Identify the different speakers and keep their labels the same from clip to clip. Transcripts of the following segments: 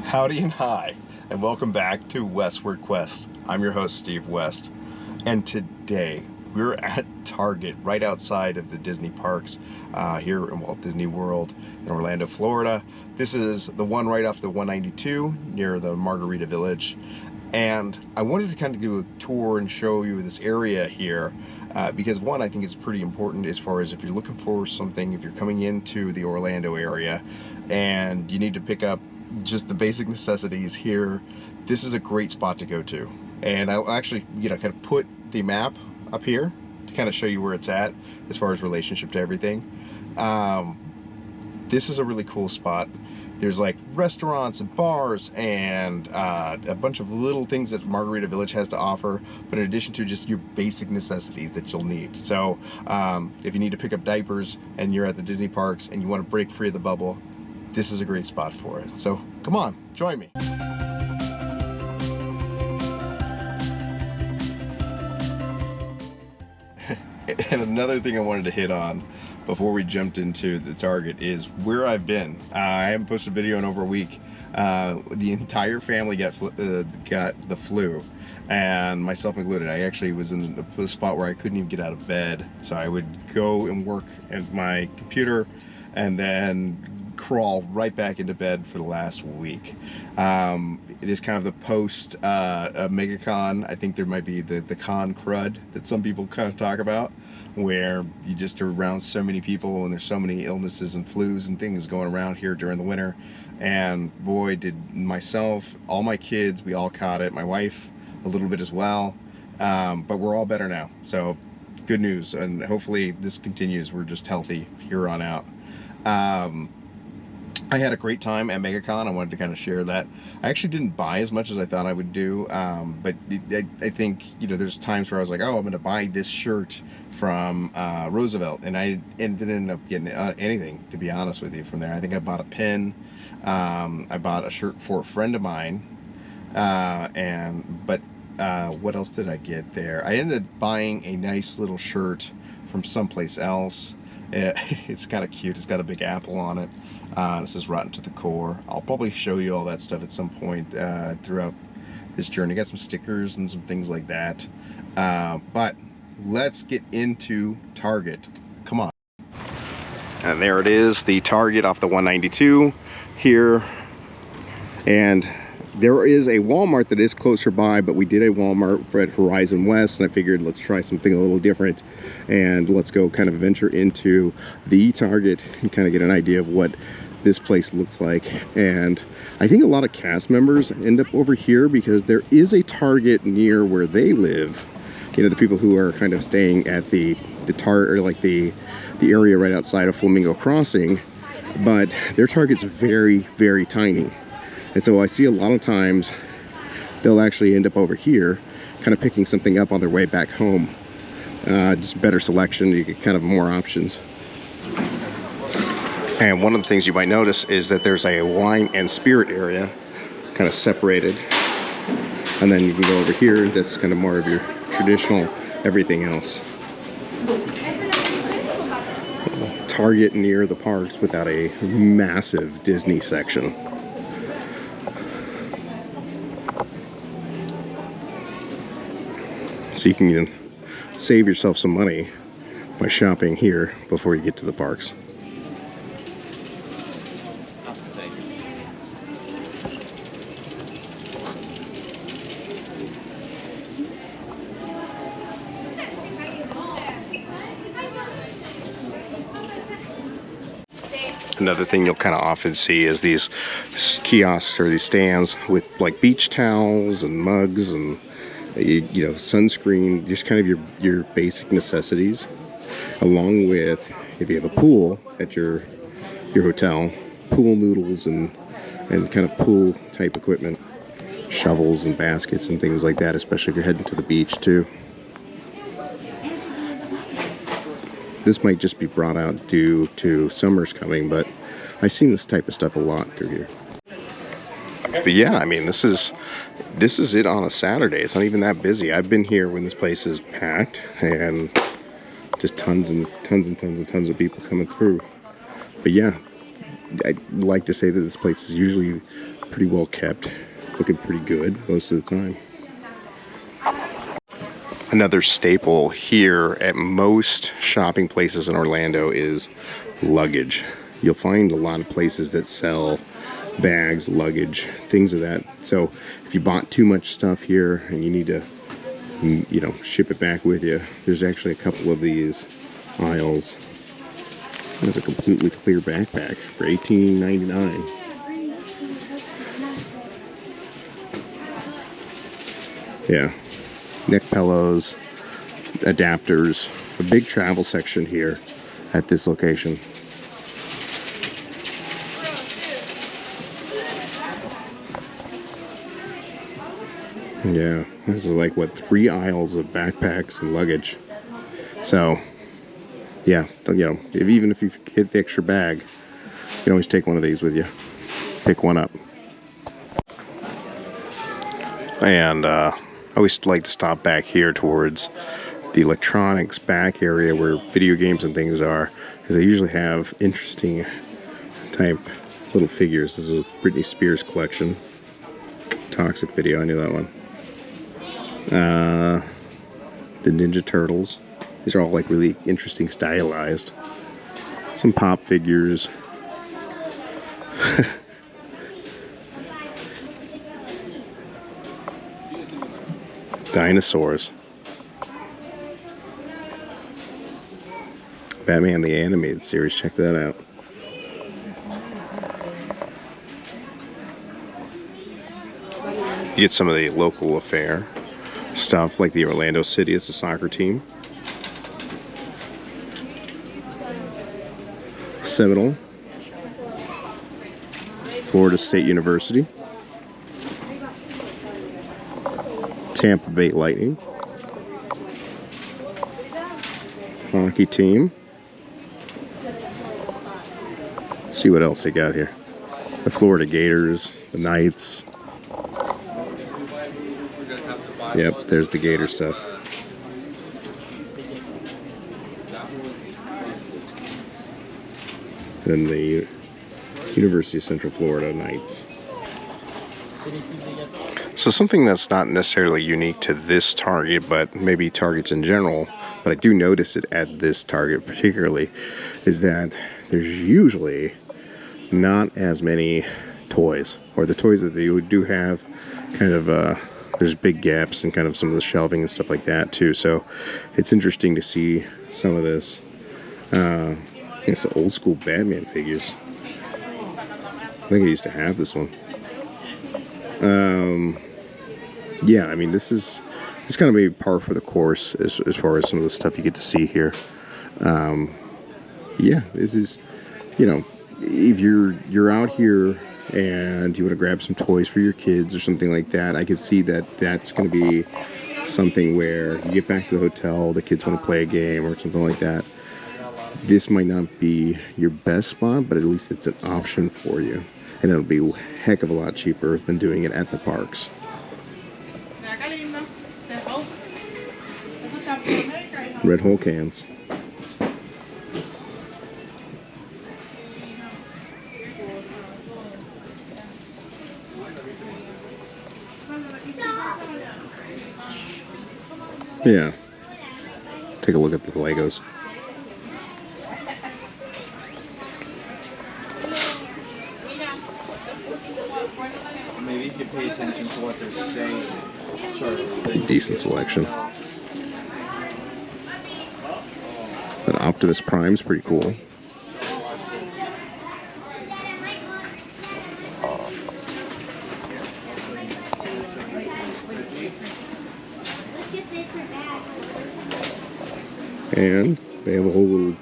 Speaker 1: Howdy and hi, and welcome back to Westward Quests. I'm your host, Steve West, and today we're at Target right outside of the Disney parks here in Walt Disney World in Orlando, Florida. This is the one right off the 192 near the Margarita Village, and I wanted to kind of do a tour and show you this area here because one, I think it's pretty important as far as if you're looking for something, if you're coming into the Orlando area and you need to pick up just the basic necessities here, this is a great spot to go to. And I'll actually, kind of put the map up here to kind of show you where it's at as far as relationship to everything. This is a really cool spot. There's like restaurants and bars and a bunch of little things that Margarita Village has to offer, but in addition to just your basic necessities that you'll need. So if you need to pick up diapers and you're at the Disney parks and you want to break free of the bubble, this is a great spot for it. So come on, join me. And another thing I wanted to hit on before we jumped into the Target is where I've been. I haven't posted a video in over a week. The entire family got the flu, and myself included. I actually was in a spot where I couldn't even get out of bed. So I would go and work at my computer and then crawl right back into bed for the last week. It is kind of the post MegaCon. I think there might be the con crud that some people kind of talk about, where you just are around so many people and there's so many illnesses and flus and things going around here during the winter. And boy, did myself, all my kids, we all caught it. My wife a little bit as well, but we're all better now. So good news, and hopefully this continues. We're just healthy here on out. I had a great time at MegaCon. I wanted to kind of share that. I actually didn't buy as much as I thought I would do, but I think, there's times where I was like, oh, I'm going to buy this shirt from Roosevelt, and I didn't end up getting anything, to be honest with you, from there. I think I bought a pin. I bought a shirt for a friend of mine, but what else did I get there? I ended up buying a nice little shirt from someplace else. It's kind of cute. It's got a big apple on it. This is Rotten to the Core. I'll probably show you all that stuff at some point throughout this journey. Got some stickers and some things like that. But let's get into Target. Come on. And there it is, the Target off the 192 here. And there is a Walmart that is closer by, but we did a Walmart at Horizon West, and I figured let's try something a little different, and let's go kind of venture into the Target and kind of get an idea of what this place looks like. And I think a lot of cast members end up over here because there is a Target near where they live. The people who are kind of staying at the Target, or like the area right outside of Flamingo Crossing, but their Target's very, very tiny. And so I see a lot of times they'll actually end up over here kind of picking something up on their way back home. Just better selection, you get kind of more options. And one of the things you might notice is that there's a wine and spirit area kind of separated. And then you can go over here, and that's kind of more of your traditional everything else. Target near the parks without a massive Disney section. So you can save yourself some money by shopping here before you get to the parks. Another thing you'll kind of often see is these kiosks or these stands with like beach towels and mugs and sunscreen, just kind of your basic necessities, along with, if you have a pool at your hotel, pool noodles and kind of pool type equipment, shovels and baskets and things like that, especially if you're heading to the beach too. This might just be brought out due to summer's coming, but I've seen this type of stuff a lot through here. But yeah, I mean, this is it on a Saturday. It's not even that busy. I've been here when this place is packed and just tons and tons and tons and tons of people coming through. But yeah, I'd like to say that this place is usually pretty well kept, looking pretty good most of the time. Another staple here at most shopping places in Orlando is luggage. You'll find a lot of places that sell bags, luggage, things of that. So if you bought too much stuff here and you need to, you know, ship it back with you, there's actually a couple of these aisles. There's a completely clear backpack for $18.99. Yeah, neck pillows, adapters, a big travel section here at this location. Yeah, this is like, what, 3 aisles of backpacks and luggage. So, yeah, you know, even if you hit the extra bag, you can always take one of these with you. Pick one up. And I always like to stop back here towards the electronics back area where video games and things are, because they usually have interesting type little figures. This is a Britney Spears collection. Toxic Video, I knew that one. The Ninja Turtles. These are all like really interesting, stylized. Some pop figures. Dinosaurs. Batman the Animated Series, check that out. You get some of the local affair stuff, like the Orlando City, it's a soccer team. Seminole. Florida State University. Tampa Bay Lightning. Hockey team. Let's see what else they got here. The Florida Gators, the Knights. Yep, there's the Gator stuff. Then the University of Central Florida Knights. So something that's not necessarily unique to this Target, but maybe Targets in general, but I do notice it at this Target particularly, is that there's usually not as many toys, or the toys that they do have kind of there's big gaps in kind of some of the shelving and stuff like that too. So it's interesting to see some of this. It's the old school Batman figures. I think I used to have this one. Yeah, I mean, this kind of maybe par for the course as far as some of the stuff you get to see here. Yeah, this is, you know, if you're out here and you want to grab some toys for your kids or something like that, I could see that that's going to be something where you get back to the hotel, the kids want to play a game or something like that. This might not be your best spot, but at least it's an option for you. And it'll be a heck of a lot cheaper than doing it at the parks. Red Hole cans. Yeah. Let's take a look at the Legos.
Speaker 2: Maybe you could pay attention to what they're saying.
Speaker 1: Decent selection. That Optimus Prime's pretty cool. And they have a whole little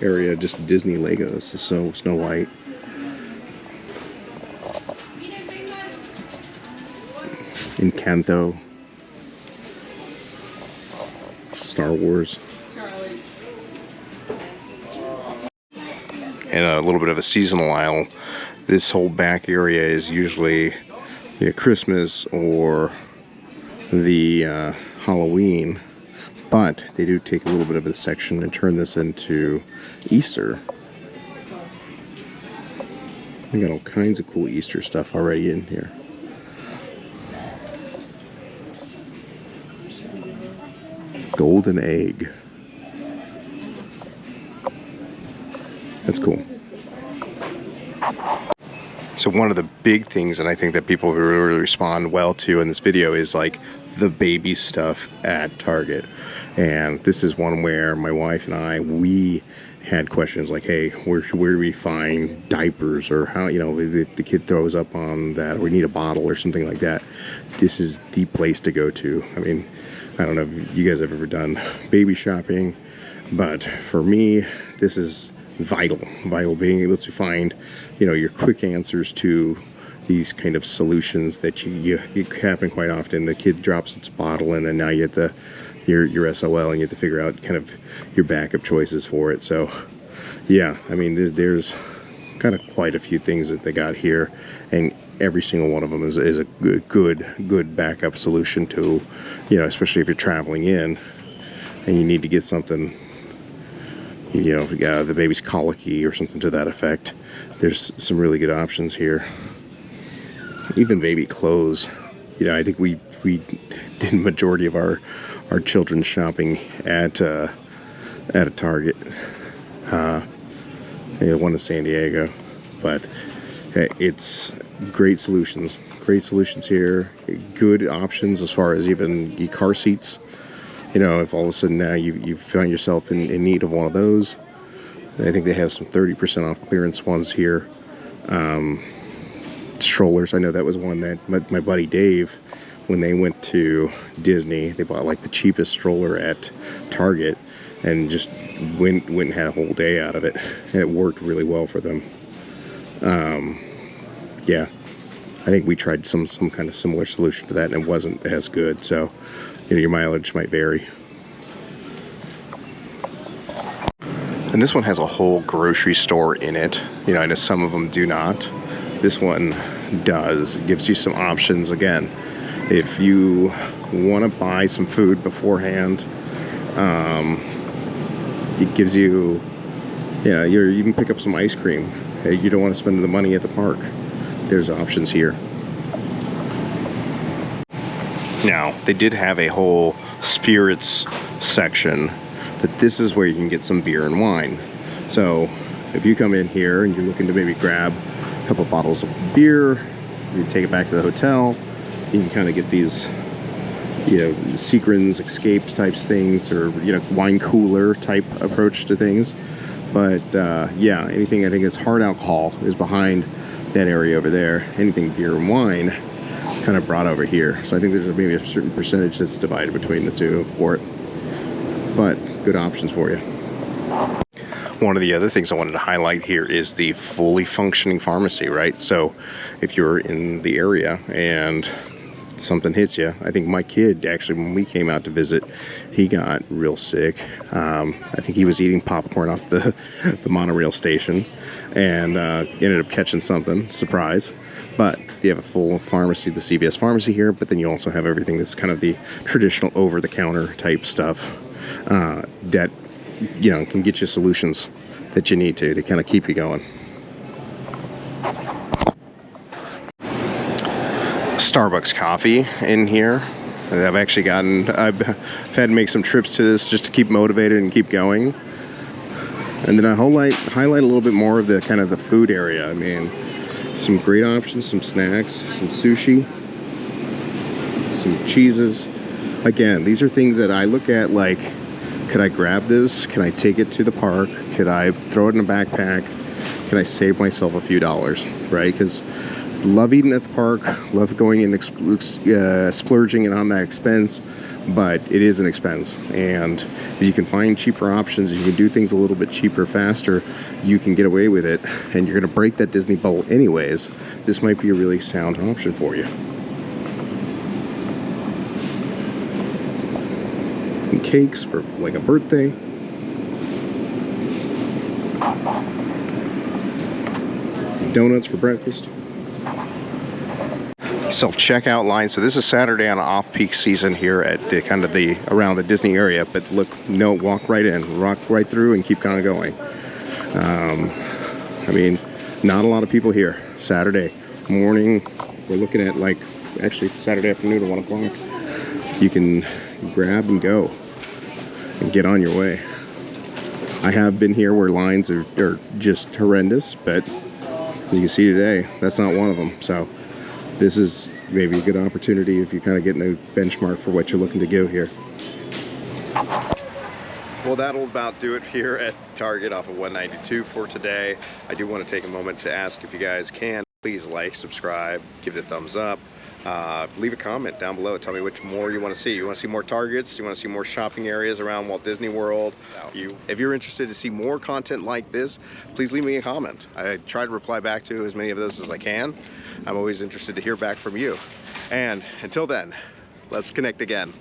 Speaker 1: area just Disney Legos, so Snow White. Encanto. Star Wars. And a little bit of a seasonal aisle. This whole back area is usually, you know, Christmas or the Halloween, but they do take a little bit of a section and turn this into Easter. We got all kinds of cool Easter stuff already in here. Golden egg. That's cool. So one of the big things, and I think that people really respond well to in this video, is like the baby stuff at Target. And this is one where my wife and I, we had questions like, hey, where do we find diapers, or how, you know, if the kid throws up on that, or we need a bottle or something like that. This is the place to go to. I mean, I don't know if you guys have ever done baby shopping, but for me, this is vital being able to find, you know, your quick answers to these kind of solutions that you happen quite often. The kid drops its bottle, and then now you have your SOL, and you have to figure out kind of your backup choices for it. So yeah, I mean, there's kind of quite a few things that they got here, and every single one of them is a good backup solution to, you know, especially if you're traveling in and you need to get something, you know, the baby's colicky or something to that effect. There's some really good options here. Even baby clothes. You know, I think we did majority of our children's shopping at a Target. The one in San Diego, but it's great solutions here. Good options as far as even your car seats. You know, if all of a sudden now you found yourself in need of one of those, I think they have some 30% off clearance ones here. Strollers, I know that was one that my buddy Dave, when they went to Disney, they bought like the cheapest stroller at Target, and just went and had a whole day out of it, and it worked really well for them. Yeah, I think we tried some kind of similar solution to that, and it wasn't as good. So, you know, your mileage might vary. And this one has a whole grocery store in it. You know, I know some of them do not. This one does. It gives you some options. Again, if you want to buy some food beforehand, it gives you, you know, you can pick up some ice cream. Hey, you don't want to spend the money at the park. There's options here. Now, they did have a whole spirits section, but this is where you can get some beer and wine. So if you come in here and you're looking to maybe grab a couple bottles of beer, you take it back to the hotel, you can kind of get these, you know, Seagrams, Escapes types things, or, you know, wine cooler type approach to things. But yeah, anything I think is hard alcohol is behind that area over there. Anything beer and wine is kind of brought over here. So I think there's maybe a certain percentage that's divided between the two for it. But good options for you. One of the other things I wanted to highlight here is the fully functioning pharmacy, right? So if you're in the area and something hits you, I think my kid, actually, when we came out to visit, he got real sick. I think he was eating popcorn off the monorail station, and ended up catching something, surprise. But you have a full pharmacy, the CVS pharmacy here, but then you also have everything that's kind of the traditional over-the-counter type stuff that, you know, can get you solutions that you need to kind of keep you going. Starbucks coffee in here. I've had to make some trips to this just to keep motivated and keep going. And then I highlight a little bit more of the kind of the food area. I mean, some great options, some snacks, some sushi, some cheeses. Again, these are things that I look at like, could I grab this? Can I take it to the park? Could I throw it in a backpack? Can I save myself a few dollars, right? Because love eating at the park, love going and splurging it on that expense, but it is an expense. And if you can find cheaper options, you can do things a little bit cheaper, faster, you can get away with it, and you're going to break that Disney bubble anyways. This might be a really sound option for you. And cakes for like a birthday. Donuts for breakfast. Self-checkout line. So this is Saturday on an off-peak season here at the kind of the around the Disney area, but look, no, walk right in, walk right through and keep kind of going. I mean, Not a lot of people here. Saturday morning, we're looking at like, actually Saturday afternoon at 1 o'clock. You can grab and go and get on your way. I have been here where lines are just horrendous, but you can see today, that's not one of them. So this is maybe a good opportunity if you're kind of getting a benchmark for what you're looking to go here. Well, that'll about do it here at Target off of 192 for today. I do want to take a moment to ask if you guys can, please like, subscribe, give it a thumbs up. Leave a comment down below. Tell me which more you want to see. You want to see more Targets? You want to see more shopping areas around Walt Disney World? If you're interested to see more content like this, please leave me a comment. I try to reply back to as many of those as I can. I'm always interested to hear back from you. And until then, let's connect again.